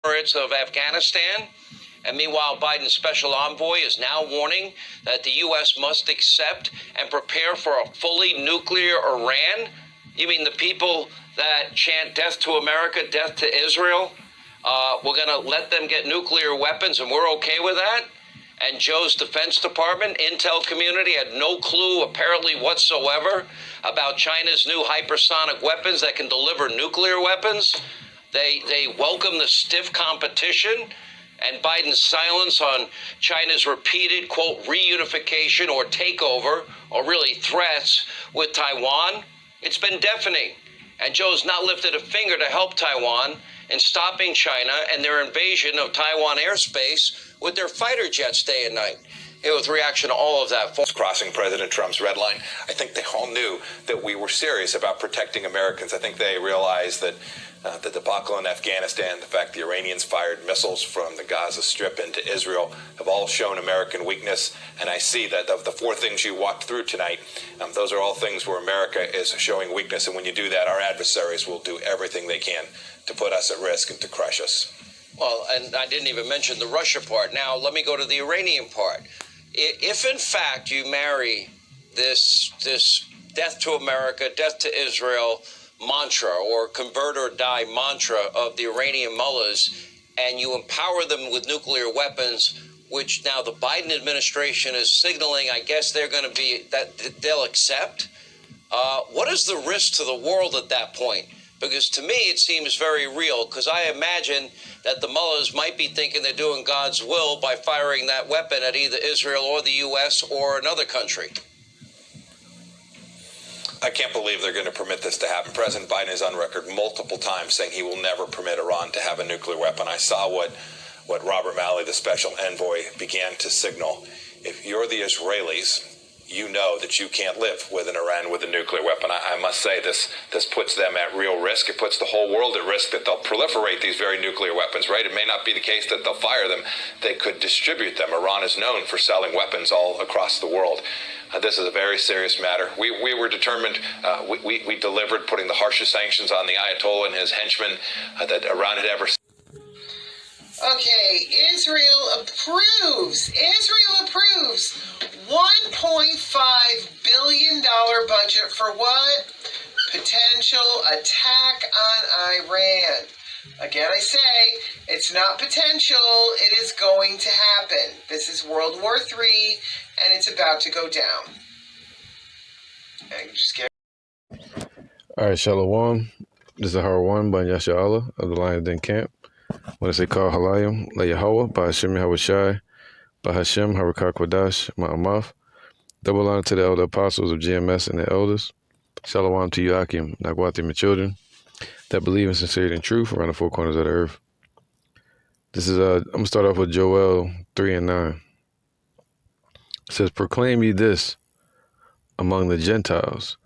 of Afghanistan. And meanwhile, Biden's special envoy is now warning that the U.S. must accept and prepare for a fully nuclear Iran. You mean the people that chant death to America, death to Israel? We're going to let them get nuclear weapons and we're okay with that? And Joe's Defense Department, intel community had no clue apparently whatsoever about China's new hypersonic weapons that can deliver nuclear weapons. They welcome the stiff competition and Biden's silence on China's repeated, quote, reunification or takeover, or really threats with Taiwan. It's been deafening. And Joe's not lifted a finger to help Taiwan in stopping China and their invasion of Taiwan airspace with their fighter jets day and night. With reaction to all of that. Crossing President Trump's red line, I think they all knew that we were serious about protecting Americans. I think they realized that the debacle in Afghanistan, the fact the Iranians fired missiles from the Gaza Strip into Israel have all shown American weakness. And I see that of the four things you walked through tonight, those are all things where America is showing weakness. And when you do that, our adversaries will do everything they can to put us at risk and to crush us. Well, and I didn't even mention the Russia part. Now, let me go to the Iranian part. If in fact you marry this death to America, death to Israel mantra or convert or die mantra of the Iranian mullahs, and you empower them with nuclear weapons, which now the Biden administration is signaling, I guess they're going to be, that they'll accept, what is the risk to the world at that point? Because to me, it seems very real, because I imagine that the mullahs might be thinking they're doing God's will by firing that weapon at either Israel or the U.S. or another country. I can't believe they're going to permit this to happen. President Biden is on record multiple times saying he will never permit Iran to have a nuclear weapon. I saw what Robert Malley, the special envoy, began to signal. If you're the Israelis, you know that you can't live with an Iran with a nuclear weapon. I must say this puts them at real risk. It puts the whole world at risk that they'll proliferate these very nuclear weapons, right? It may not be the case that they'll fire them. They could distribute them. Iran is known for selling weapons all across the world. This is a very serious matter. We were determined, we delivered, putting the harshest sanctions on the Ayatollah and his henchmen that Iran had ever seen. Okay, Israel approves $1.5 billion budget for what? Potential attack on Iran. Again, I say, it's not potential, it is going to happen. This is World War III, and it's about to go down. Okay, just get. All right, Shalom. This is Harwan by Yasha Allah of the Lions Den Camp. When I say call Halayim, La Yahweh, by Hashem Yahawashi, by Hashem Harakak Wadash, Ma'amath. Double honor to the elder apostles of GMS and the elders. Shalom to you, Akim, Nagwati, my children, that believe in sincerity and truth around the four corners of the earth. This is, I'm going to start off with Joel 3 and 9. It says, proclaim ye this among the Gentiles,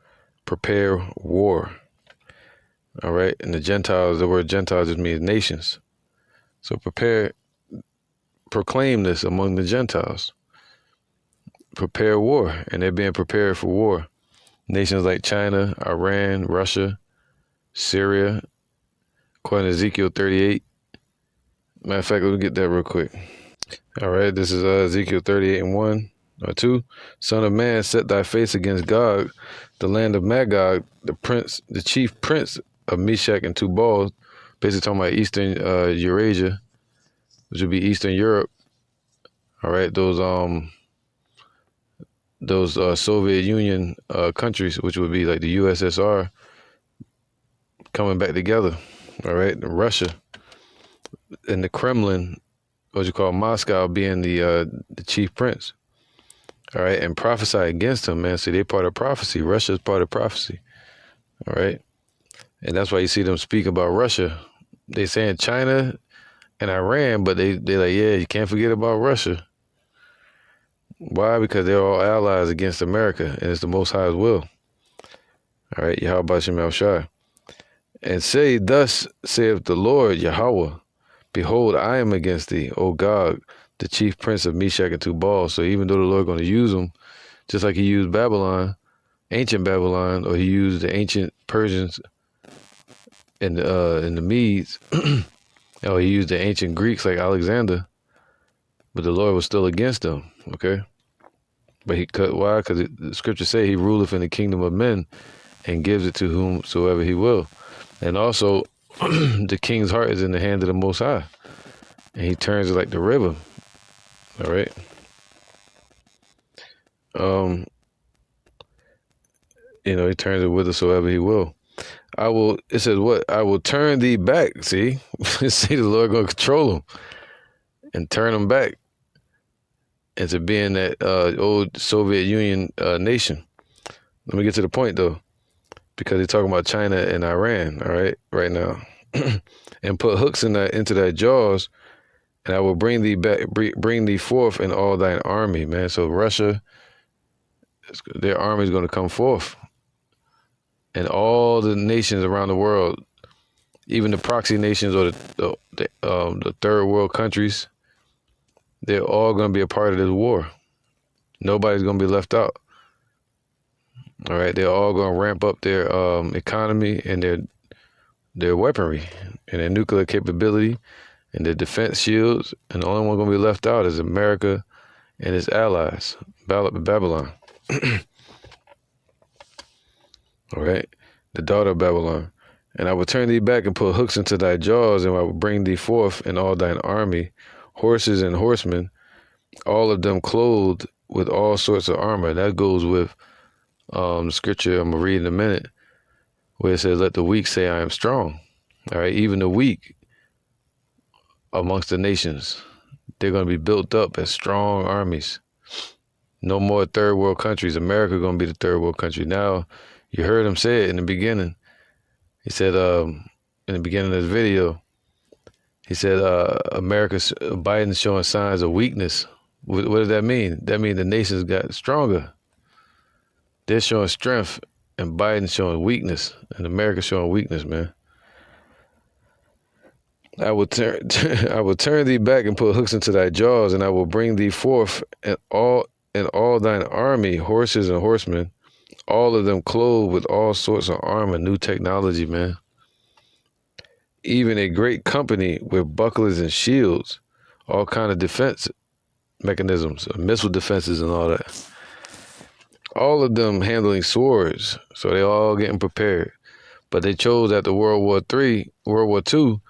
prepare war. All right, and the Gentiles, the word Gentiles just means nations. So proclaim this among the Gentiles. Prepare war, and they're being prepared for war. Nations like China, Iran, Russia, Syria, according to Ezekiel 38. Matter of fact, let me get that real quick. All right, this is Ezekiel 38 and 1 or 2. Son of man, set thy face against Gog, the land of Magog, the chief prince of Meshach and Tubal, basically talking about Eastern Eurasia, which would be Eastern Europe. All right, those Soviet Union countries, which would be like the USSR, coming back together. All right, Russia and the Kremlin, what you call Moscow, being the chief prince. All right, and prophesy against them, man. See, they're part of prophecy. Russia's part of prophecy. All right. And that's why you see them speak about Russia. They saying China and Iran, but they like, yeah, you can't forget about Russia. Why? Because they're all allies against America, and it's the Most High's will. All right, Yahweh Shem Shai. And say, thus saith the Lord Yahweh, behold, I am against thee, O Gog, the chief prince of Meshach and Tubal. So even though the Lord going to use them, just like he used Babylon, ancient Babylon, or he used the ancient Persians and the Medes, Oh, he used the ancient Greeks like Alexander, but the Lord was still against him. Okay, but he cut why? Because the scriptures say he ruleth in the kingdom of men and gives it to whomsoever he will. And also, the king's heart is in the hand of the Most High, and he turns it like the river. All right. Um, he turns it whithersoever he will. I will. It says what? I will turn thee back. See, see, the Lord gonna control him and turn him back into being that old Soviet Union nation. Let me get to the point though, because they're talking about China and Iran. All right, right now, and put hooks into thy jaws, and I will bring thee back, bring thee forth in all thine army, man. So Russia, their army is going to come forth, and all the nations around the world, even the proxy nations or the third world countries, they're all going to be a part of this war. Nobody's going to be left out. All right, they're all going to ramp up their economy and their weaponry and their nuclear capability and their defense shields, and the only one going to be left out is America and its allies, Babylon. All right, the daughter of Babylon. And I will turn thee back and put hooks into thy jaws, and I will bring thee forth in all thine army, horses and horsemen, all of them clothed with all sorts of armor. That goes with the scripture I'm going to read in a minute, where it says, let the weak say I am strong. All right, even the weak amongst the nations, they're going to be built up as strong armies. No more third world countries. America going to be the third world country. Now, you heard him say it in the beginning. He said, in the beginning of this video, he said, Biden's showing signs of weakness. What does that mean? That means the nations got stronger. They're showing strength, and Biden's showing weakness, and America's showing weakness, man. I will turn thee back and put hooks into thy jaws, and I will bring thee forth in all thine army, horses and horsemen, all of them clothed with all sorts of armor, new technology, man. Even a great company with bucklers and shields, all kind of defense mechanisms, missile defenses and all that. All of them handling swords, so they all getting prepared. But they chose after World War II,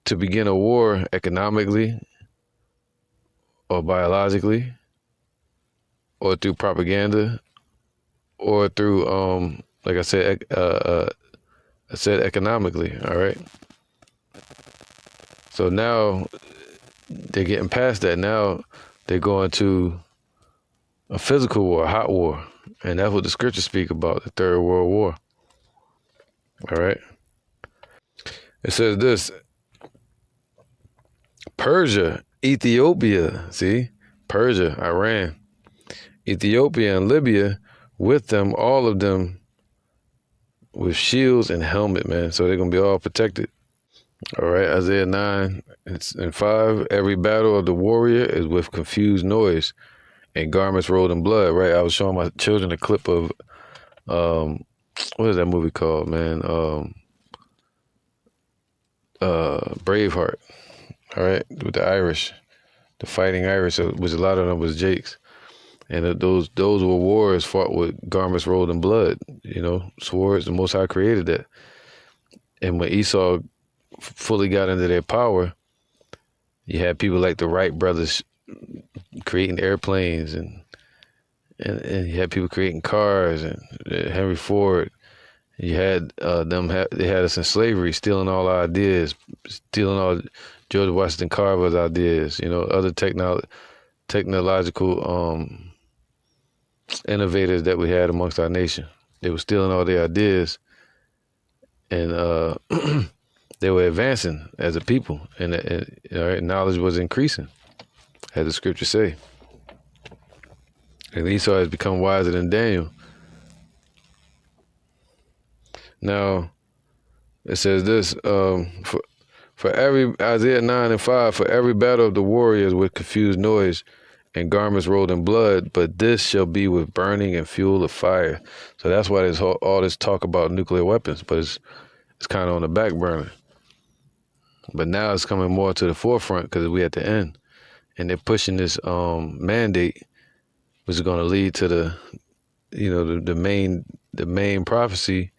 to begin a war economically or biologically or through propaganda or through, like I said, economically, all right? So now they're getting past that. Now they're going to a physical war, a hot war. And that's what the scriptures speak about, the Third World War. All right? It says this, Persia, Ethiopia, see? Persia, Iran, Ethiopia and Libya, with them, all of them with shields and helmet, man. So they're going to be all protected. All right, Isaiah 9:5, every battle of the warrior is with confused noise and garments rolled in blood, right? I was showing my children a clip of, what is that movie called, man? Braveheart, all right, with the Irish, the fighting Irish, which a lot of them was Jakes. And those were wars fought with garments rolled in blood, swords. The Most High created that. And when Esau fully got into their power, you had people like the Wright brothers creating airplanes, and you had people creating cars, and Henry Ford. You had they had us in slavery, stealing all our ideas, stealing all George Washington Carver's ideas, other technological innovators that we had amongst our nation. They were stealing all their ideas, and they were advancing as a people, and knowledge was increasing, as the scriptures say. And Esau has become wiser than Daniel. Now, it says this, for every, Isaiah 9:5, for every battle of the warriors with confused noise and garments rolled in blood, but this shall be with burning and fuel of fire. So that's why there's all this talk about nuclear weapons, but it's kind of on the back burner. But now it's coming more to the forefront because we at the end, and they're pushing this mandate, which is going to lead to the main prophecy,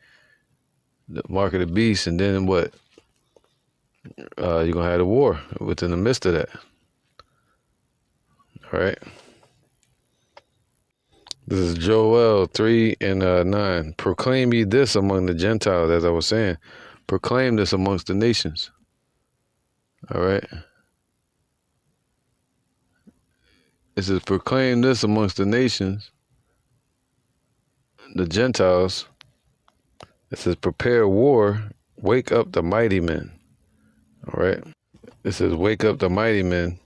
the mark of the beast, and then what? You're gonna have the war within the midst of that. All right. This is Joel 3 and 9. Proclaim ye this among the Gentiles, as I was saying. Proclaim this amongst the nations. All right. It says, proclaim this amongst the nations, the Gentiles. It says, prepare war, wake up the mighty men. All right. It says, wake up the mighty men.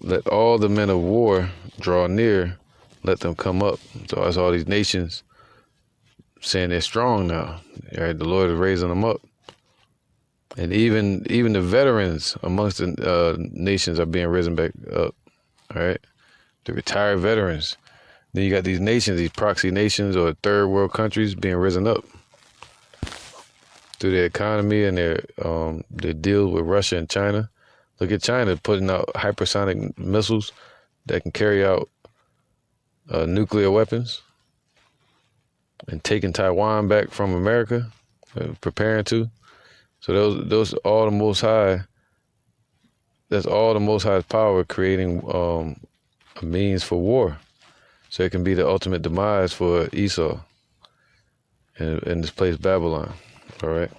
Let all the men of war draw near. Let them come up. So that's all these nations saying they're strong now. All right. The Lord is raising them up. And even the veterans amongst the nations are being risen back up. All right. The retired veterans. Then you got these nations, these proxy nations or third world countries being risen up through their economy and their deals with Russia and China. Look at China putting out hypersonic missiles that can carry out nuclear weapons and taking Taiwan back from America, preparing to. So those all the Most High. That's all the Most High's power creating a means for war. So it can be the ultimate demise for Esau in this place Babylon. All right.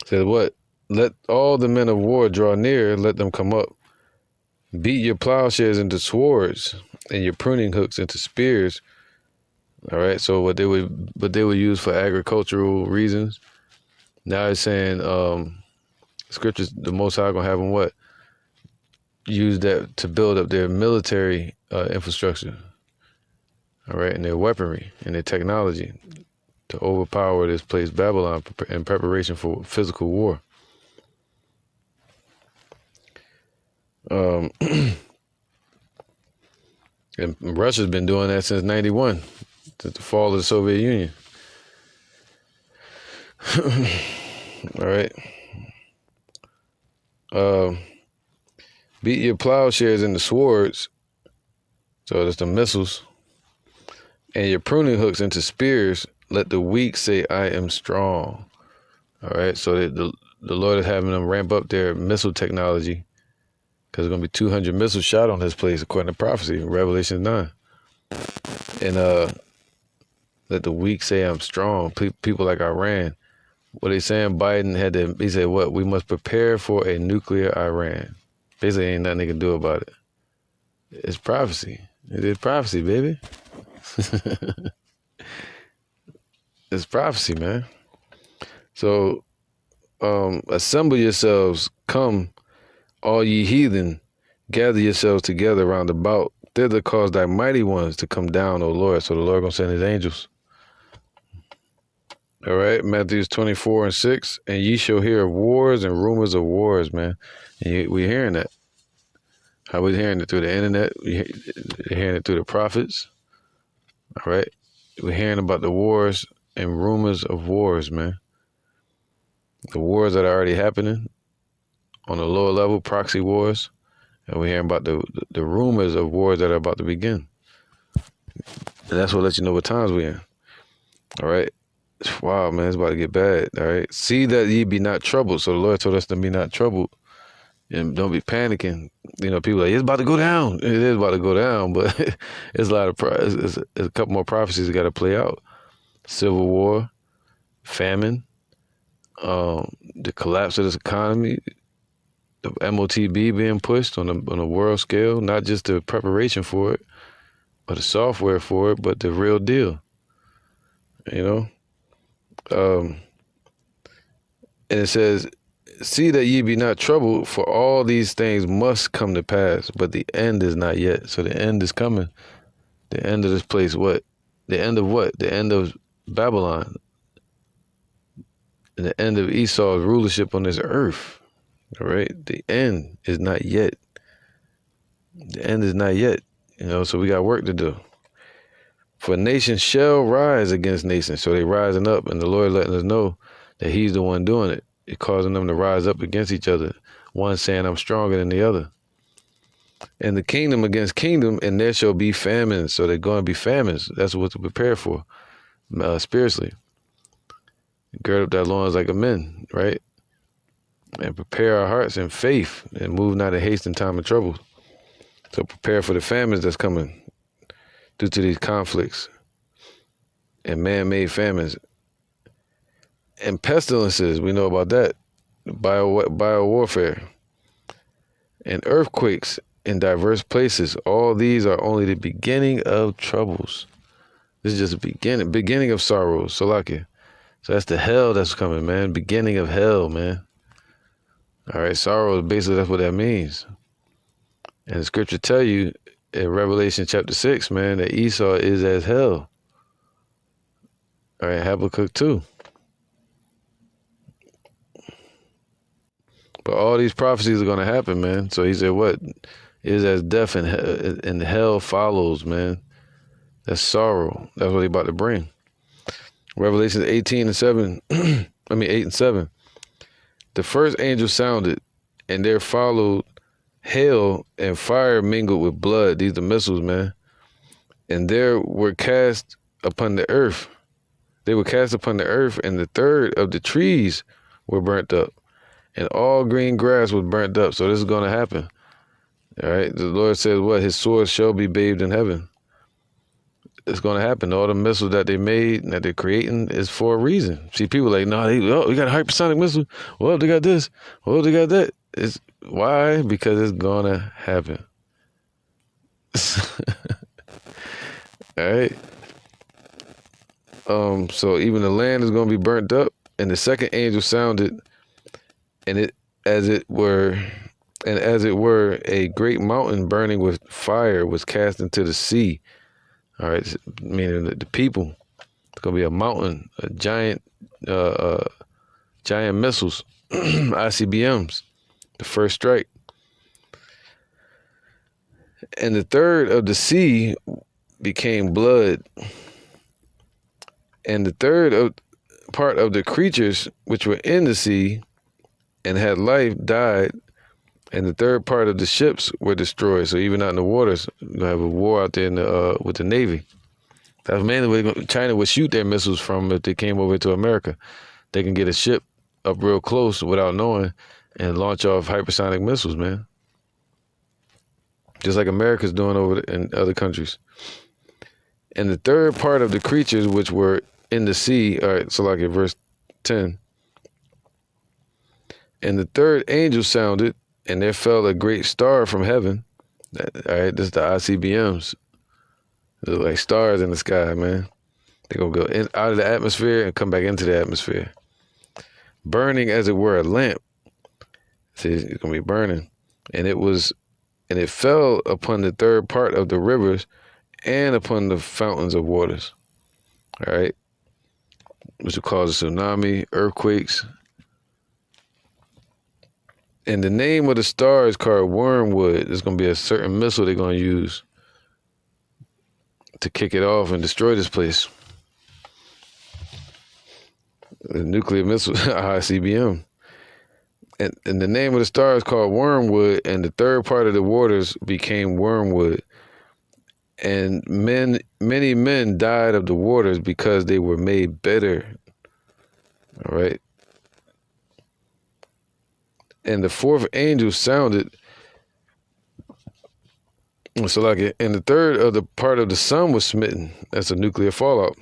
Said what? Let all the men of war draw near, let them come up. Beat your plowshares into swords and your pruning hooks into spears. All right. So what they would use for agricultural reasons. Now it's saying scriptures, the Most High gonna have them what? Use that to build up their military infrastructure. All right, and their weaponry and their technology to overpower this place Babylon in preparation for physical war. And Russia's been doing that since '91, since the fall of the Soviet Union. All right. Beat your plowshares into swords, so that's the missiles, and your pruning hooks into spears. Let the weak say, I am strong. All right, so the Lord is having them ramp up their missile technology because there's going to be 200 missiles shot on this place, according to prophecy, Revelation 9. And let the weak say, I'm strong. People like Iran. What they saying, Biden he said, what? We must prepare for a nuclear Iran. Basically, ain't nothing they can do about it. It's prophecy. It is prophecy, baby. It's prophecy, man. So, assemble yourselves, come, all ye heathen, gather yourselves together round about. Thither cause thy mighty ones to come down, O Lord. So the Lord gonna send his angels. All right, Matthew 24 and 6. And ye shall hear of wars and rumors of wars, man. And we're hearing that. How we hearing it through the internet? We're hearing it through the prophets. All right. We're hearing about the wars and rumors of wars, man. The wars that are already happening on the lower level, proxy wars. And we're hearing about the rumors of wars that are about to begin. And that's what lets you know what times we're in. All right. Wow, man, it's about to get bad. All right. See that ye be not troubled. So the Lord told us to be not troubled. And don't be panicking. You know, people are like, it's about to go down. It is about to go down, but it's a lot of it's a couple more prophecies that got to play out. Civil war, famine, the collapse of this economy, the MOTB being pushed on a world scale, not just the preparation for it, or the software for it, but the real deal. You know? And it says, see that ye be not troubled, for all these things must come to pass, but the end is not yet. So the end is coming. The end of this place, what? The end of what? The end of Babylon. And the end of Esau's rulership on this earth. All right? The end is not yet. The end is not yet. You know, so we got work to do. For nation shall rise against nation. So they rising up, and the Lord letting us know that he's the one doing it. It's causing them to rise up against each other. One saying, I'm stronger than the other. And the kingdom against kingdom, and there shall be famines. So they're going to be famines. That's what to prepare for spiritually. Gird up thy loins like a men, right? And prepare our hearts in faith and move not in haste in time of trouble. So prepare for the famines that's coming due to these conflicts and man-made famines. And pestilences, we know about that. Bio warfare. And earthquakes in diverse places. All these are only the beginning of troubles. This is just the beginning of sorrows. Salakia. So that's the hell that's coming, man. Beginning of hell, man. All right, sorrow, basically that's what that means. And the scripture tell you in Revelation chapter 6, man, that Esau is as hell. All right, Habakkuk 2. But all these prophecies are going to happen, man. So he said, what? Is as death and hell follows, man. That's sorrow. That's what he about to bring. Revelation 18 and 7. 8 and 7. The first angel sounded, and there followed hail and fire mingled with blood. These are missiles, man. And there were cast upon the earth. They were cast upon the earth, and the third of the trees were burnt up. And all green grass was burnt up. So this is going to happen. All right. The Lord says, what? His sword shall be bathed in heaven. It's going to happen. All the missiles that they made and that they're creating is for a reason. See, people like, no, we got a hypersonic missile. Well, they got this. Well, they got that. It's why? Because it's going to happen. All right. So even the land is going to be burnt up. And the second angel sounded, and as it were, a great mountain burning with fire was cast into the sea. All right, meaning the people. It's gonna be a mountain, a giant missiles, ICBMs. The first strike, and the third of the sea became blood, and the third part of the creatures which were in the sea and had life died, and the third part of the ships were destroyed. So even out in the waters, you're gonna have a war out there with the Navy. That's mainly where China would shoot their missiles from if they came over to America. They can get a ship up real close without knowing and launch off hypersonic missiles, man. Just like America's doing over in other countries. And the third part of the creatures which were in the sea, all right, so like in verse 10. And the third angel sounded, and there fell a great star from heaven. All right, this is the ICBMs. They're like stars in the sky, man. They're going to go out of the atmosphere and come back into the atmosphere. Burning as it were a lamp. See, it's going to be burning. And it fell upon the third part of the rivers and upon the fountains of waters. All right. Which will cause a tsunami, earthquakes. And the name of the star is called Wormwood. There's going to be a certain missile they're going to use to kick it off and destroy this place. The nuclear missile, ICBM. And the name of the star is called Wormwood, and the third part of the waters became wormwood. And many men died of the waters because they were made bitter. All right. And the fourth angel sounded. So and the third of the part of the sun was smitten. That's a nuclear fallout.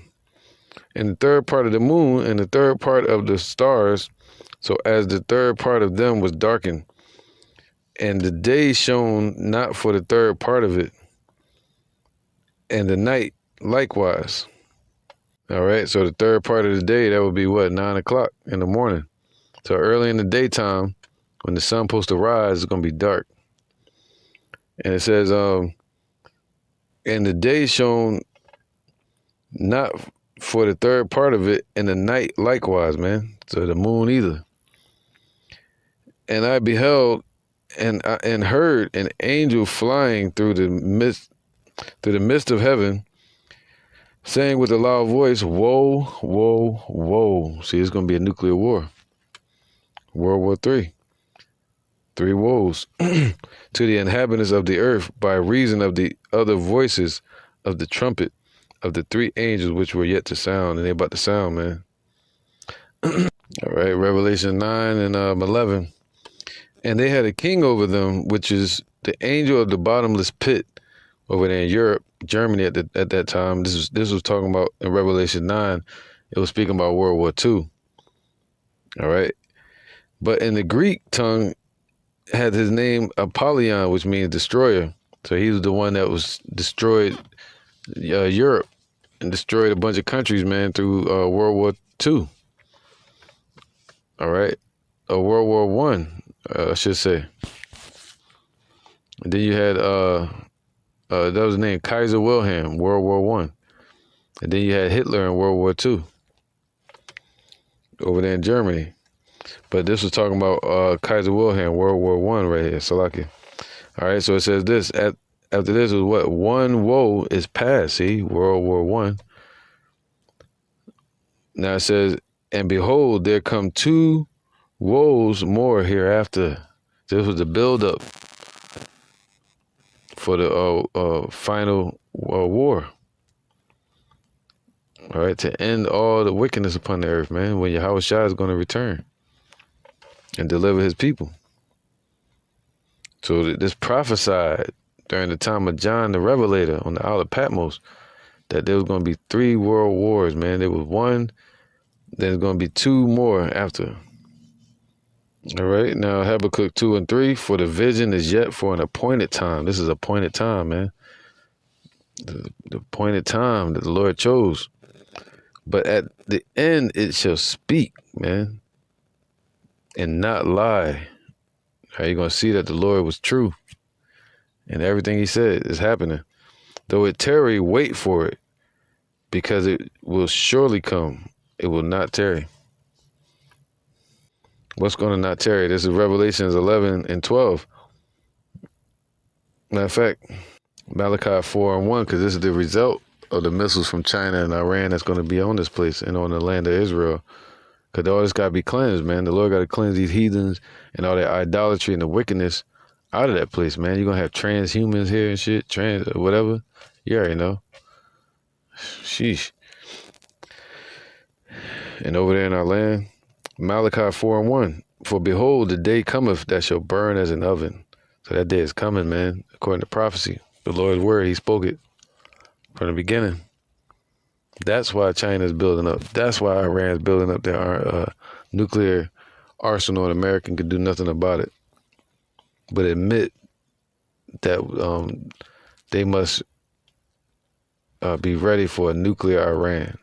And the third part of the moon and the third part of the stars. So as the third part of them was darkened, and the day shone not for the third part of it, and the night likewise. All right. So the third part of the day, that would be what, 9 o'clock in the morning. So early in the daytime, when the sun's supposed to rise, it's going to be dark. And it says, and the day shone not for the third part of it, and the night likewise, man. So the moon either. And I beheld and heard an angel flying through the midst of heaven, saying with a loud voice, woe, woe, woe. See, it's going to be a nuclear war. World War III. Three woes to the inhabitants of the earth by reason of the other voices of the trumpet of the three angels which were yet to sound. And they about to sound, man. All right, Revelation 9 and 11. And they had a king over them, which is the angel of the bottomless pit over there in Europe, Germany at that time. This was talking about in Revelation 9. It was speaking about World War II. All right. But in the Greek tongue had his name Apollyon, which means destroyer. So he was the one that was destroyed Europe and destroyed a bunch of countries, man, through World War II. All right. World War One, I should say. And then you had that was named Kaiser Wilhelm, World War One. And then you had Hitler in World War II over there in Germany. But this was talking about Kaiser Wilhelm, World War One right here, Salakia. All right, so it says this. After this was what? One woe is past, see? World War One. Now it says, and behold, there come two woes more hereafter. This was the build-up for the final war. All right, to end all the wickedness upon the earth, man, when Yahweh Shai is going to return and deliver his people. So this prophesied during the time of John the Revelator on the Isle of Patmos that there was going to be 3 world wars, man. There was one, there's going to be 2 more after. All right, now Habakkuk 2 and 3, for the vision is yet for an appointed time. This is appointed time, man. The appointed time that the Lord chose. But at the end it shall speak, man, and not lie. How you going to see that the Lord was true and everything he said is happening? Though it tarry, wait for it, because it will surely come. It will not tarry. What's going to not tarry? This is Revelations 11 and 12. Matter of fact, Malachi 4 and 1, because this is the result of the missiles from China and Iran that's going to be on this place and on the land of Israel. Because all this got to be cleansed, man. The Lord got to cleanse these heathens and all that idolatry and the wickedness out of that place, man. You're going to have transhumans here and shit, trans whatever. You already know. Sheesh. And over there in our land, Malachi 4 and 1. For behold, the day cometh that shall burn as an oven. So that day is coming, man, according to prophecy. The Lord's word, he spoke it from the beginning. That's why China's building up. That's why Iran's building up their nuclear arsenal, and America can do nothing about it. But admit that they must be ready for a nuclear Iran.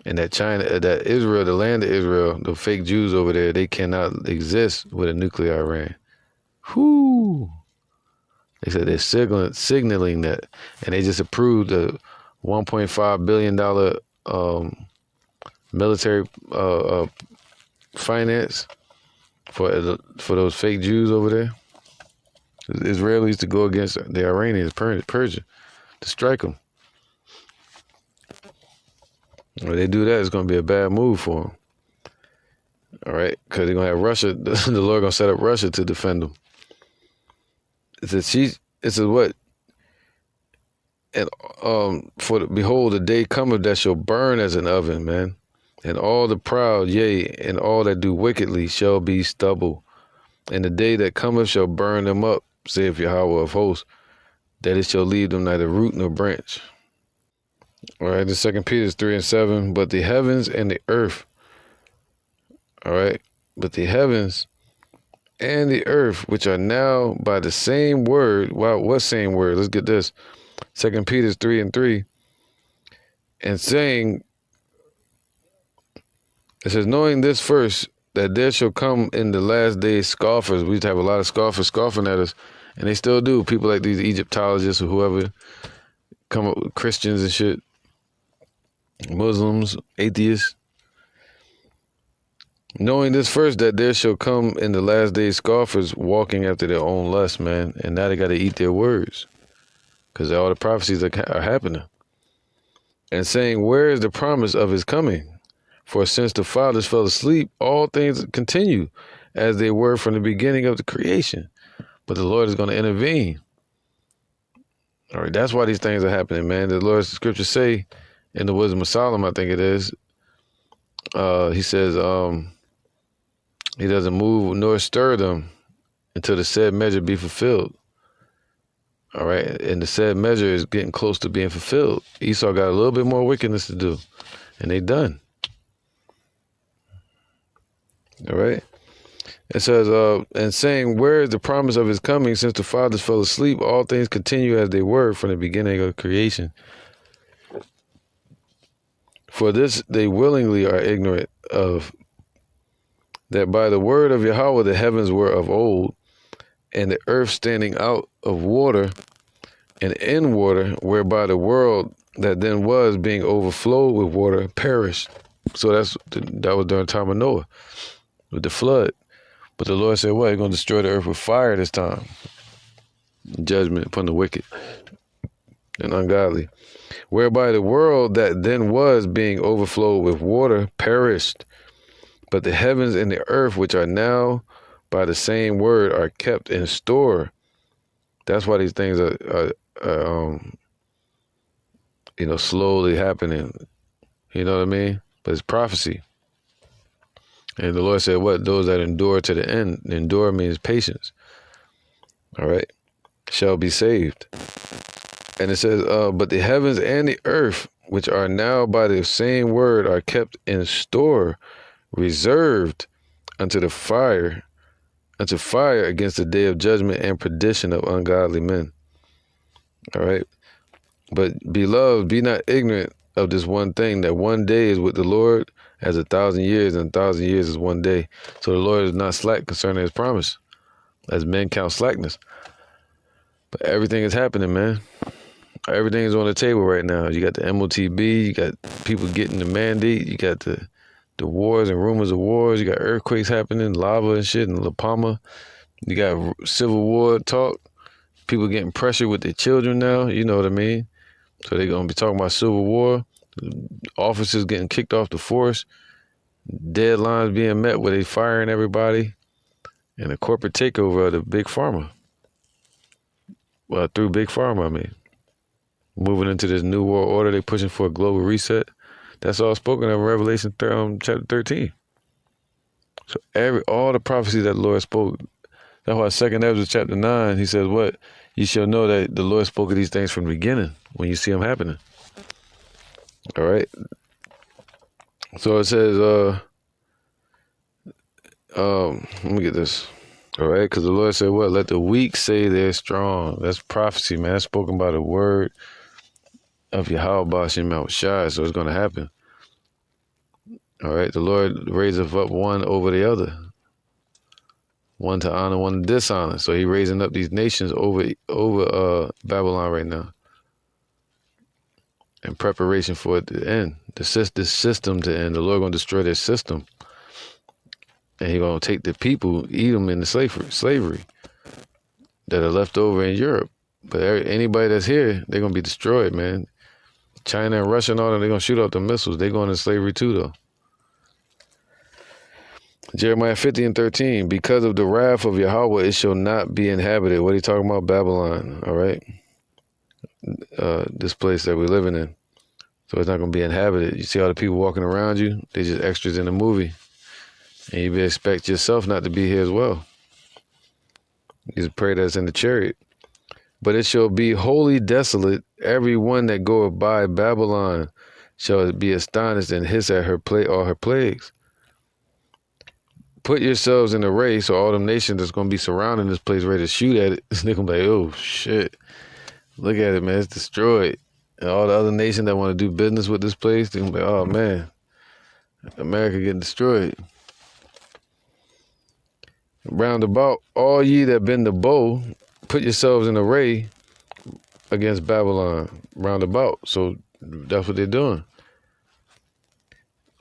And that China, that Israel, the land of Israel, the fake Jews over there, they cannot exist with a nuclear Iran. Whoo! They said they're signaling that. And they just approved a $1.5 billion military finance for those fake Jews over there. The Israelis to go against the Iranians, Persia, to strike them. When they do that, it's going to be a bad move for them. All right? Because they're going to have Russia, the Lord going to set up Russia to defend them. It says what? And behold, the day cometh that shall burn as an oven, man. And all the proud, yea, and all that do wickedly shall be stubble. And the day that cometh shall burn them up, saith Yahweh of hosts, that it shall leave them neither root nor branch. All right, the 2 Peter 3 and 7. But the heavens and the earth, all right, but the heavens and the earth, which are now by the same word. Wow, what same word? Let's get this. 2 Peter 3 and 3. And saying, it says, knowing this first, that there shall come in the last days scoffers. We used to have a lot of scoffers scoffing at us, and they still do. People like these Egyptologists or whoever come up with Christians and shit, Muslims, atheists. Knowing this first, that there shall come in the last days scoffers walking after their own lust, man. And now they got to eat their words because all the prophecies are happening. and saying, where is the promise of his coming? For since the fathers fell asleep, all things continue as they were from the beginning of the creation. But the Lord is going to intervene. All right, that's why these things are happening, man. The Lord's scriptures say in the Wisdom of Solomon, I think it is, he says, he doesn't move nor stir them until the said measure be fulfilled. All right, and the said measure is getting close to being fulfilled. Esau got a little bit more wickedness to do, and they done. All right. It says, and saying, where is the promise of his coming? Since the fathers fell asleep, all things continue as they were from the beginning of creation. For this they willingly are ignorant of, that by the word of Yahweh the heavens were of old, and the earth standing out of water and in water, whereby the world that then was, being overflowed with water, perished. So that was during the time of Noah, with the flood. But the Lord said, what? He's going to destroy the earth with fire this time. Judgment upon the wicked and ungodly. Whereby the world that then was, being overflowed with water, perished. But the heavens and the earth, which are now by the same word, are kept in store. That's why these things are slowly happening. You know what I mean? But it's prophecy. And the Lord said, what? Those that endure to the end. Endure means patience. All right. Shall be saved. And it says, but the heavens and the earth, which are now by the same word, are kept in store, reserved unto fire against the day of judgment and perdition of ungodly men. All right. But beloved, be not ignorant of this one thing, that one day is with the Lord as 1,000 years, and 1,000 years is one day. So the Lord is not slack concerning his promise, as men count slackness. But everything is happening, man. Everything is on the table right now. You got the MOTB, you got people getting the mandate, you got the wars and rumors of wars, you got earthquakes happening, lava and shit in La Palma. You got civil war talk, people getting pressured with their children now, you know what I mean? So they're going to be talking about civil war, officers getting kicked off the force, deadlines being met where they firing everybody, and a corporate takeover of the big pharma. Well, through big pharma, I mean. Moving into this new world order, they pushing for a global reset. That's all spoken of in Revelation chapter 13. So all the prophecies that the Lord spoke, that's why 2nd Ezra chapter 9, he says, what? You shall know that the Lord spoke of these things from the beginning when you see them happening. All right. So it says, let me get this. All right. Because the Lord said, what? Let the weak say they're strong. That's prophecy, man. That's spoken by the word of Yahweh Bashim Mount Shai. So it's going to happen. All right. The Lord raiseth up one over the other. One to honor, one to dishonor. So he raising up these nations over Babylon right now. In preparation for it to end. This system to end. The Lord going to destroy their system. And he going to take the people, eat them into slavery that are left over in Europe. But anybody that's here, they're going to be destroyed, man. China and Russia and all that, they're going to shoot out the missiles. They're going into slavery too, though. Jeremiah 50:13, because of the wrath of Yahweh, it shall not be inhabited. What are you talking about? Babylon, all right? This place that we're living in. So it's not going to be inhabited. You see all the people walking around you? They're just extras in the movie. And you expect yourself not to be here as well. You just pray that's in the chariot. But it shall be wholly desolate. Every one that goeth by Babylon shall be astonished and hiss at all her plagues. Put yourselves in array, so all them nations that's going to be surrounding this place ready to shoot at it, they're going to be like, oh, shit. Look at it, man. It's destroyed. And all the other nations that want to do business with this place, they're going to be like, oh, man. America getting destroyed. Round about, all ye that bend the bow, put yourselves in array against Babylon. Round about. So that's what they're doing.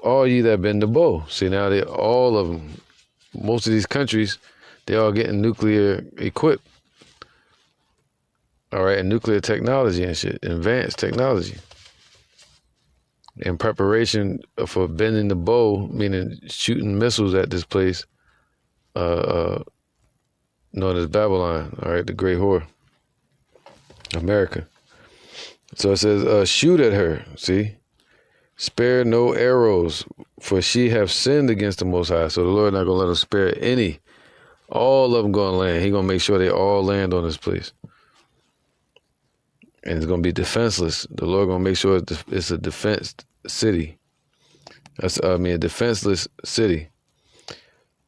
All ye that bend the bow. See, now all of them, most of these countries, they all getting nuclear equipped. All right, and nuclear technology and shit, advanced technology. in preparation for bending the bow, meaning shooting missiles at this place, uh, uh, known as Babylon, all right, the great whore, America. So it says, shoot at her, see? Spare no arrows, for she have sinned against the Most High. So the Lord not going to let them spare any. All of them going to land. He going to make sure they all land on this place. And it's going to be defenseless. The Lord going to make sure it's a defense city. A defenseless city.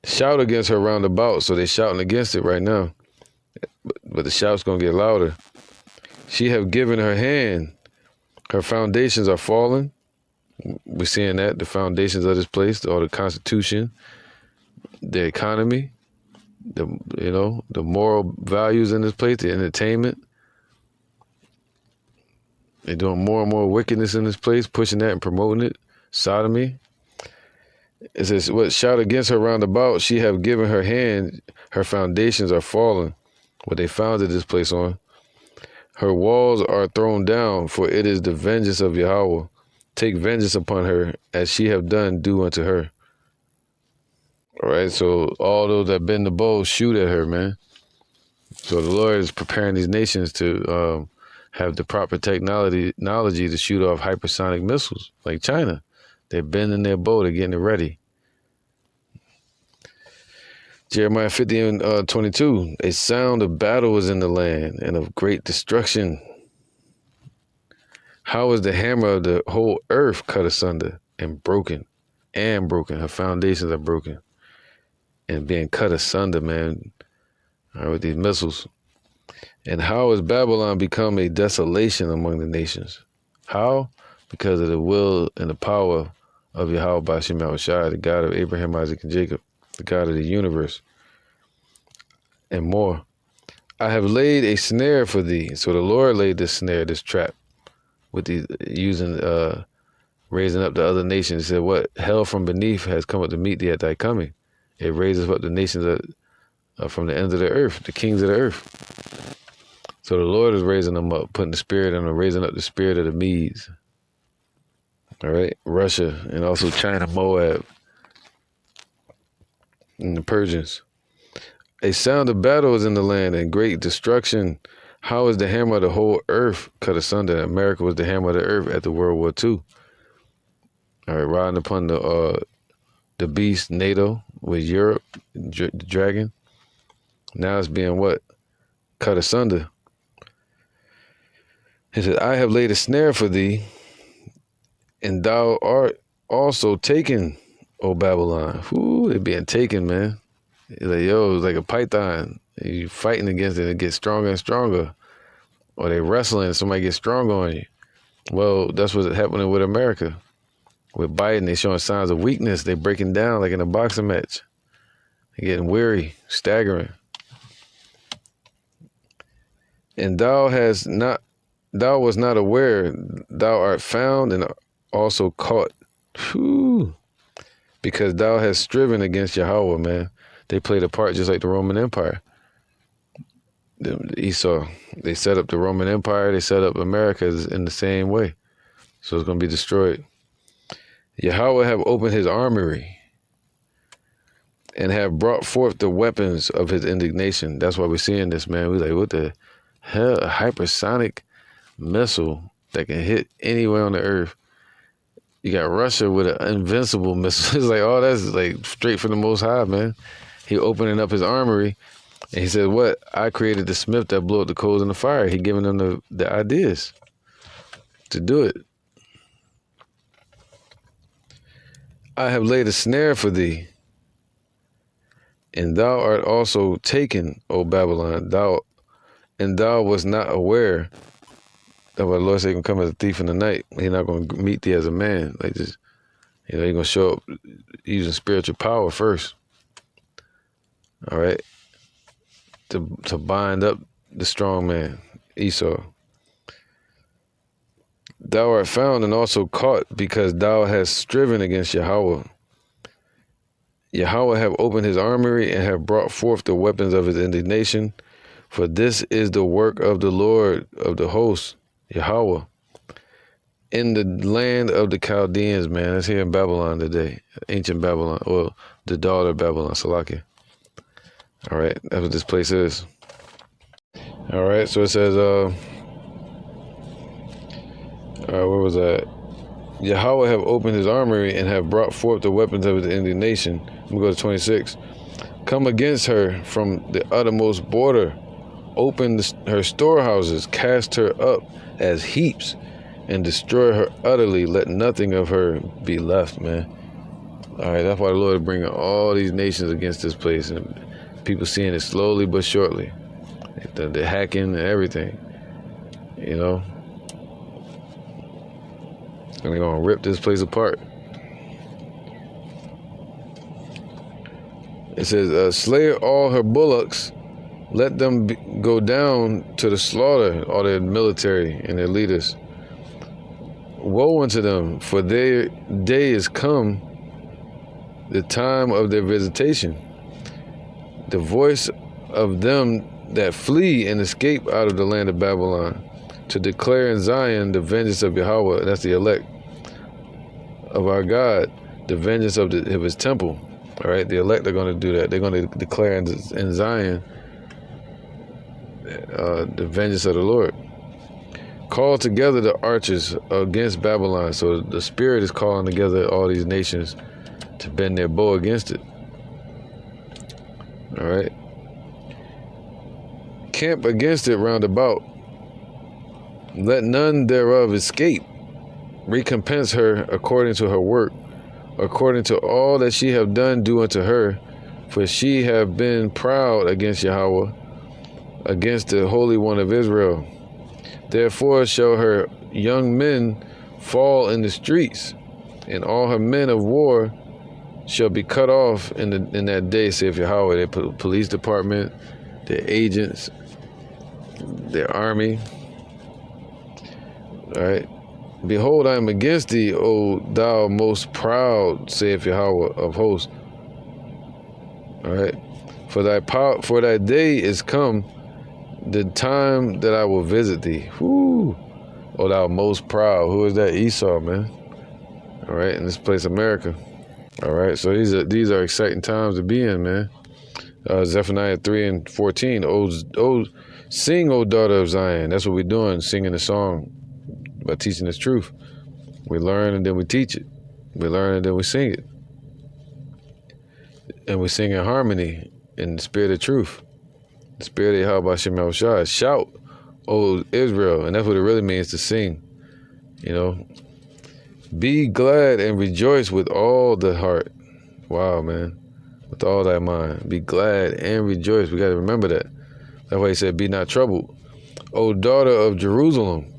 Shout against her round about. So they're shouting against it right now. But the shout's going to get louder. She have given her hand. Her foundations are fallen. We're seeing that, the foundations of this place, or the Constitution, the economy, the moral values in this place, the entertainment. They're doing more and more wickedness in this place, pushing that and promoting it. Sodomy. It says, what shout against her round about, she have given her hand, her foundations are fallen, what they founded this place on. Her walls are thrown down, for it is the vengeance of Yahweh. Take vengeance upon her, as she have done, do unto her. All right, so all those that bend the bow, shoot at her, man. So the Lord is preparing these nations to have the proper technology to shoot off hypersonic missiles, like China. They're bending their bow, they're getting it ready. Jeremiah 50 and 22, a sound of battle is in the land, and of great destruction. How is the hammer of the whole earth cut asunder and broken? And broken. Her foundations are broken. And being cut asunder, man, with these missiles. And how has Babylon become a desolation among the nations? How? Because of the will and the power of Yahweh Bashim Yahushua, the God of Abraham, Isaac, and Jacob, the God of the universe, and more. I have laid a snare for thee. So the Lord laid this snare, this trap, with these raising up the other nations. He said, what? Hell from beneath has come up to meet thee at thy coming. It raises up the nations from the ends of the earth, the kings of the earth. So the Lord is raising them up, putting the spirit in them, raising up the spirit of the Medes. All right, Russia, and also China, Moab, and the Persians. A sound of battle is in the land, and great destruction. How is the hammer of the whole earth cut asunder? America was the hammer of the earth at the World War II. All right, riding upon the beast, NATO, with Europe, the dragon. Now it's being what? Cut asunder. He said, I have laid a snare for thee, and thou art also taken, O Babylon. Whoo, they being taken, man. He's like, yo, it's like a python. You fighting against it, it gets stronger and stronger. Or they wrestling, and somebody gets stronger on you. Well, that's what's happening with America. With Biden, they showing signs of weakness. They breaking down like in a boxing match. They getting weary, staggering. And thou was not aware, thou art found and also caught. Whew. Because thou hast striven against Yahweh, man. They played a part just like the Roman Empire. Esau, they set up the Roman Empire, they set up America in the same way. So it's going to be destroyed. Yahweh have opened his armory and have brought forth the weapons of his indignation. That's why we're seeing this, man. We're like, what the hell? A hypersonic missile that can hit anywhere on the earth. You got Russia with an invincible missile. It's like, oh, that's like straight from the Most High, man. He opening up his armory, and he said, what? I created the smith that blew up the coals in the fire. He giving them the ideas to do it. I have laid a snare for thee, and thou art also taken, O Babylon. Thou was not aware that what the Lord said can come as a thief in the night. He's not going to meet thee as a man. Like just, he's going to show up using spiritual power first. All right, to bind up the strong man, Esau. Thou art found and also caught because thou hast striven against Yahweh. Yahweh have opened his armory and have brought forth the weapons of his indignation. For this is the work of the Lord of the hosts, Yahweh. in the land of the Chaldeans, man. That's here in Babylon today. Ancient Babylon, or the daughter of Babylon, Salakia. All right, that's what this place is. All right, so it says, where was that? Yahweh have opened his armory and have brought forth the weapons of his indignation. I'm going to go to 26. Come against her from the uttermost border. Open her storehouses, cast her up as heaps, and destroy her utterly. Let nothing of her be left, man. All right, that's why the Lord is bringing all these nations against this place, and people seeing it slowly but surely. The hacking and everything, you know. And they're going to rip this place apart. It says, slay all her bullocks. Let them go down to the slaughter, all their military and their leaders. Woe unto them, for their day is come, the time of their visitation. The voice of them that flee and escape out of the land of Babylon, to declare in Zion the vengeance of Yahweh, that's the elect of our God, the vengeance of his temple. All right, the elect are going to do that. They're going to declare in Zion the vengeance of the Lord. Call together the archers against Babylon. So the Spirit is calling together all these nations to bend their bow against it. All right. Camp against it round about. Let none thereof escape. Recompense her according to her work, according to all that she have done, do unto her. For she have been proud against Yahweh, against the Holy One of Israel. Therefore shall her young men fall in the streets, and all her men of war shall be cut off in that day, saith Yahweh. Their police department, their agents, their army. All right. Behold, I am against thee, O thou most proud, saith Yahweh of hosts. All right. For thy day is come, the time that I will visit thee. Whoo. O thou most proud. Who is that? Esau, man. All right. In this place, America. All right. So these are exciting times to be in, man. Zephaniah 3:14. Sing, O daughter of Zion. That's what we're doing, singing the song by teaching this truth. We learn and then we teach it. We learn and then we sing it. And we sing in harmony in the spirit of truth. The spirit of Yahweh Hashem Yahushua. Shout, O Israel. And that's what it really means to sing. You know. Be glad and rejoice with all the heart. Wow, man. With all thy mind. Be glad and rejoice. We got to remember that. That's why he said, be not troubled. O daughter of Jerusalem.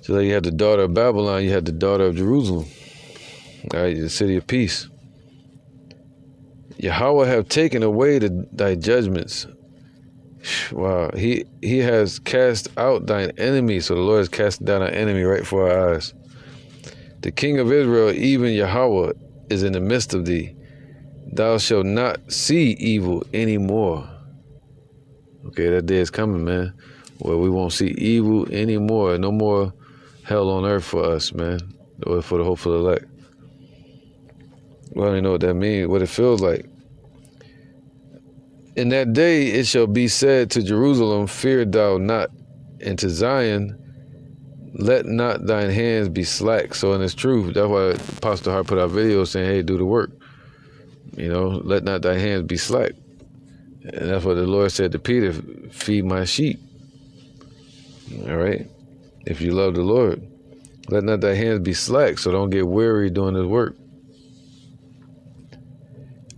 So you had the daughter of Babylon, you had the daughter of Jerusalem. All right, the city of peace. Yahweh have taken away thy judgments. Wow, he has cast out thine enemy. So the Lord has cast down our enemy right before our eyes. The King of Israel, even Yahweh, is in the midst of thee. Thou shalt not see evil anymore. Okay, that day is coming, man, where we won't see evil anymore. No more hell on earth for us, man, or for the hopeful elect. Well, I don't even know what that means, what it feels like. In that day it shall be said to Jerusalem, fear thou not, and to Zion, let not thine hands be slack. So in its truth, that's why Apostle Hart put out videos saying, hey, do the work. You know, let not thy hands be slack. And that's what the Lord said to Peter, feed my sheep. All right. If you love the Lord, let not thy hands be slack, so don't get weary doing his work.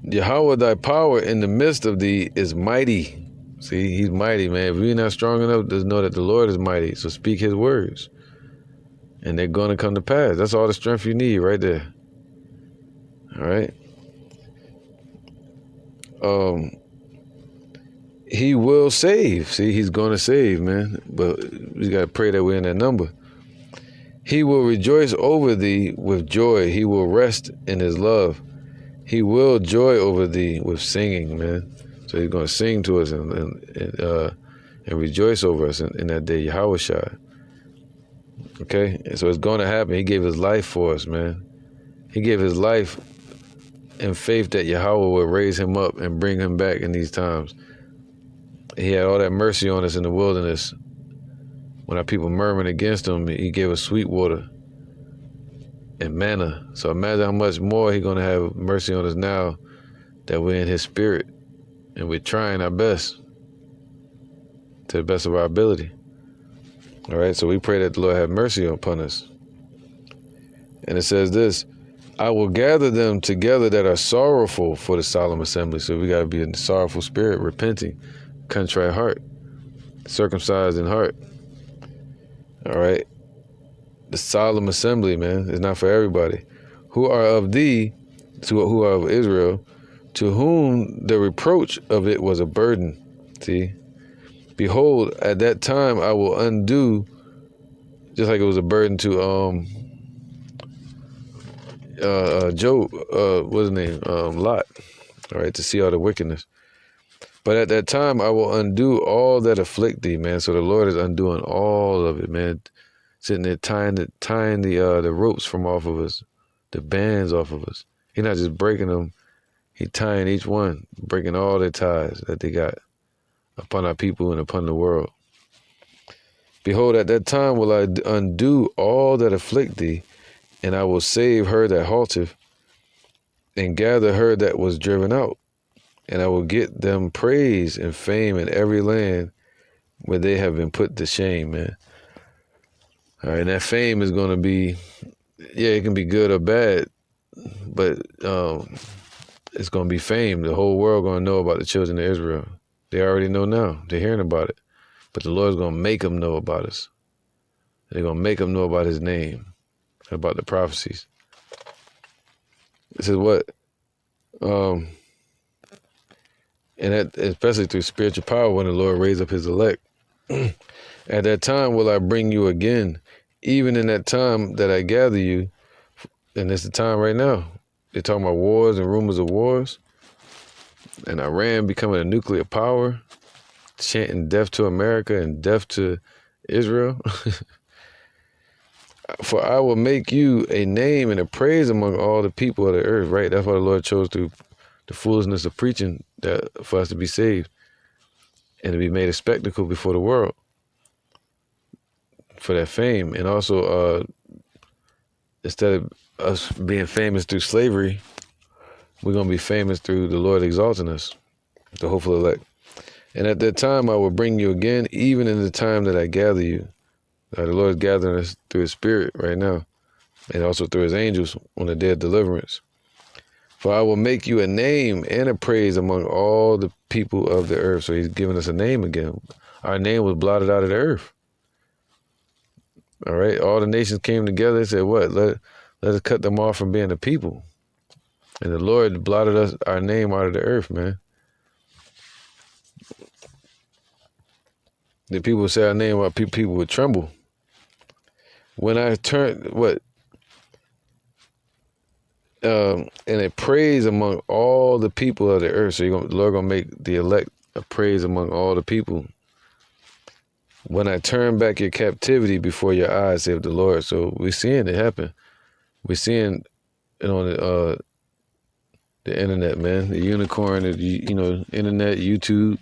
Yahweh, thy power in the midst of thee is mighty. See, he's mighty, man. If we're not strong enough, just know that the Lord is mighty. So speak his words, and they're going to come to pass. That's all the strength you need right there. All right. He will save. See, he's going to save, man. But we got to pray that we're in that number. He will rejoice over thee with joy. He will rest in his love. He will joy over thee with singing, man. So he's going to sing to us and rejoice over us in that day, Yahushua. Okay? And so it's going to happen. He gave his life for us, man. He gave his life in faith that Yahweh would raise him up and bring him back in these times. He had all that mercy on us in the wilderness. When our people murmured against him, he gave us sweet water and manna. So imagine how much more he's going to have mercy on us now that we're in his spirit and we're trying our best to the best of our ability. All right, so we pray that the Lord have mercy upon us. And it says this, I will gather them together that are sorrowful for the solemn assembly. So we got to be in the sorrowful spirit, repenting, contrite heart, circumcised in heart. All right. The solemn assembly, man, is not for everybody. Who are of thee, who are of Israel, to whom the reproach of it was a burden. See? Behold, at that time I will undo, just like it was a burden to Job, what's his name? Lot. All right, to see all the wickedness. But at that time I will undo all that afflict thee, man. So the Lord is undoing all of it, man. Sitting there tying the ropes from off of us, the bands off of us. He's not just breaking them, he tying each one, breaking all their ties that they got upon our people and upon the world. Behold, at that time will I undo all that afflict thee, and I will save her that halteth, and gather her that was driven out. And I will get them praise and fame in every land where they have been put to shame, man. All right, and that fame is going to be, yeah, it can be good or bad, but it's going to be fame. The whole world going to know about the children of Israel. They already know now. They're hearing about it. But the Lord's going to make them know about us. They're going to make them know about his name, about the prophecies. This is what, and that, especially through spiritual power when the Lord raised up his elect. At that time will I bring you again, even in that time that I gather you. And it's the time right now. They're talking about wars and rumors of wars. And Iran becoming a nuclear power, chanting death to America and death to Israel. For I will make you a name and a praise among all the people of the earth, right? That's why the Lord chose through the foolishness of preaching that for us to be saved and to be made a spectacle before the world for that fame. And also, instead of us being famous through slavery, we're going to be famous through the Lord exalting us, the hopeful elect. And at that time I will bring you again, even in the time that I gather you. The Lord is gathering us through his spirit right now, and also through his angels on the day of deliverance. For I will make you a name and a praise among all the people of the earth. So he's giving us a name again. Our name was blotted out of the earth. All right. All the nations came together and said, what? Let us cut them off from being a people. And the Lord blotted our name out of the earth, man. The people would say our name, our people would tremble. When I turned, and a praise among all the people of the earth. So the Lord gonna make the elect a praise among all the people. When I turn back your captivity before your eyes, saith the Lord. So we're seeing it happen. We're seeing it on the internet, man. The unicorn, internet, YouTube,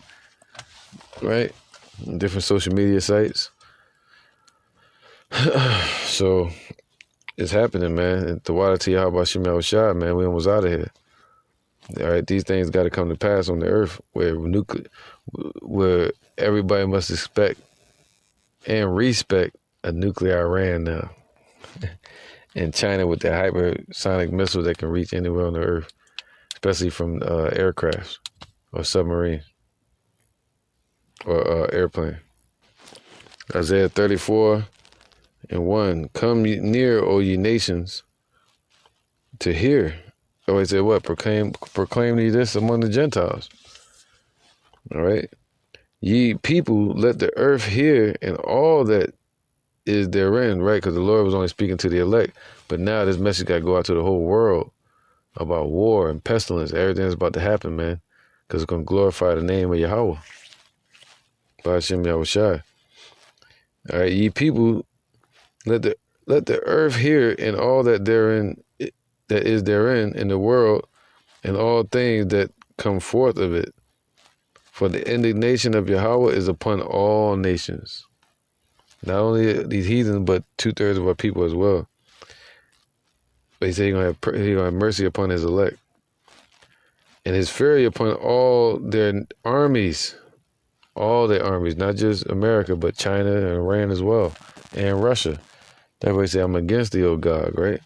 right? Different social media sites. So it's happening, man. And the water to Yahweh Shem Yahushua, man, we almost out of here. All right, these things got to come to pass on the earth where everybody must expect and respect a nuclear Iran now. And China with their hypersonic missiles that can reach anywhere on the earth, especially from aircrafts or submarines or airplane. Isaiah 34:1, come near, O ye nations, to hear. Oh, he said what? Proclaim ye this among the Gentiles. All right. Ye people, let the earth hear and all that is therein, right? Because the Lord was only speaking to the elect. But now this message got to go out to the whole world about war and pestilence. Everything's about to happen, man. Because it's going to glorify the name of Yahweh. By Hashem Yahushai. All right, ye people, Let the earth hear and all that therein that is therein in the world and all things that come forth of it. For the indignation of Yahweh is upon all nations. Not only these heathens, but 2/3 of our people as well. But he said he gonna have mercy upon his elect. And his fury upon all their armies. All their armies, not just America, but China and Iran as well. And Russia. That's why he said, I'm against thee, O God, right?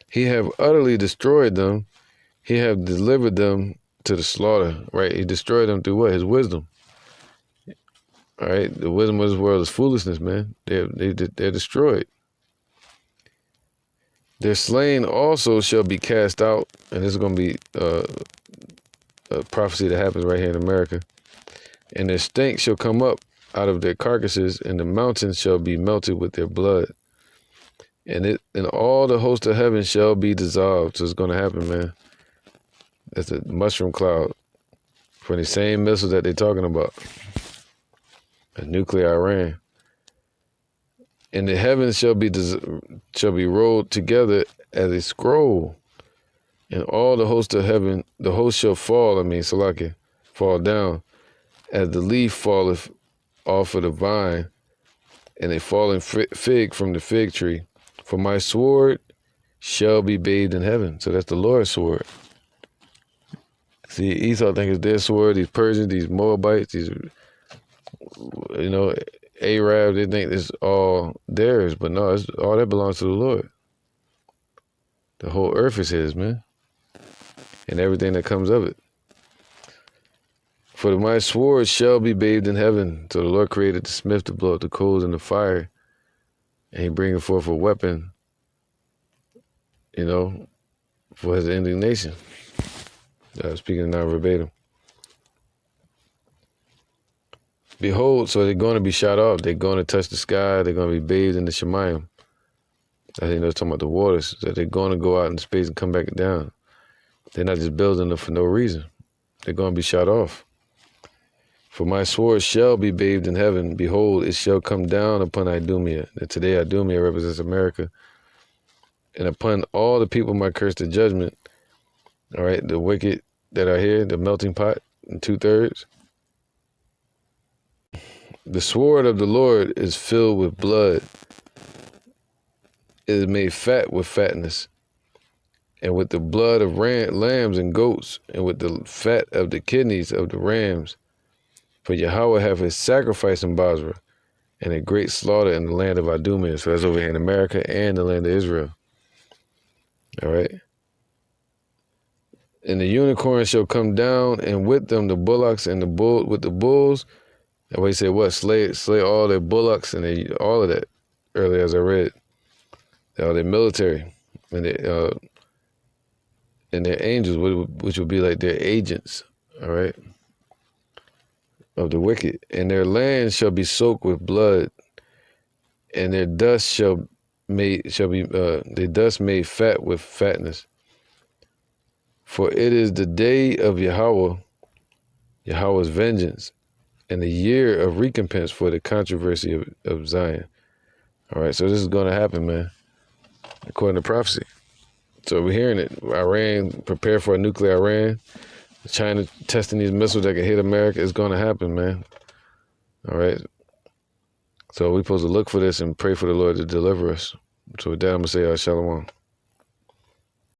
He have utterly destroyed them. He have delivered them to the slaughter, right? He destroyed them through what? His wisdom. All right? The wisdom of this world is foolishness, man. They're destroyed. Their slain also shall be cast out, and this is going to be a prophecy that happens right here in America. And their stink shall come up out of their carcasses, and the mountains shall be melted with their blood. And all the host of heaven shall be dissolved. So it's going to happen, man. That's a mushroom cloud from the same missiles that they're talking about. A nuclear Iran. And the heavens shall be rolled together as a scroll. And all the host of heaven, the host shall fall, Salakia, fall down, as the leaf falleth off of the vine, and a fallen fig from the fig tree. For my sword shall be bathed in heaven. So that's the Lord's sword. See, Esau think it's their sword, these Persians, these Moabites, these, Arabs, they think it's all theirs. But no, all that belongs to the Lord. The whole earth is his, man. And everything that comes of it. For my sword shall be bathed in heaven. So the Lord created the smith to blow up the coals in the fire. And he bringeth forth a weapon, for his indignation. Speaking now verbatim. Behold, so they're going to be shot off. They're going to touch the sky. They're going to be bathed in the Shemayim. I think they're talking about the waters. That they're going to go out in space and come back down. They're not just building them for no reason. They're going to be shot off. For my sword shall be bathed in heaven. Behold, it shall come down upon Idumea. And today Idumea represents America. And upon all the people my curse the judgment. All right, the wicked that are here, the melting pot in 2/3. The sword of the Lord is filled with blood. It is made fat with fatness. And with the blood of lambs and goats, and with the fat of the kidneys of the rams. For Yahweh have his sacrifice in Basra, and a great slaughter in the land of Idumea. So that's over here in America and the land of Israel. All right. And the unicorn shall come down, and with them the bullocks and the bull with the bulls. That way he said, what? Slay all their bullocks and all of that. Earlier as I read. All their military and their angels, which would be like their agents, all right, of the wicked. And their land shall be soaked with blood, and their dust shall be their dust made fat with fatness. For it is the day of Yahweh's vengeance, and the year of recompense for the controversy of Zion. All right, so this is going to happen, man, according to prophecy. So we're hearing it. Iran, prepare for a nuclear Iran. China testing these missiles that can hit America. It's going to happen, man. All right. So we're supposed to look for this and pray for the Lord to deliver us. So with that, I'm going to say, Shalom.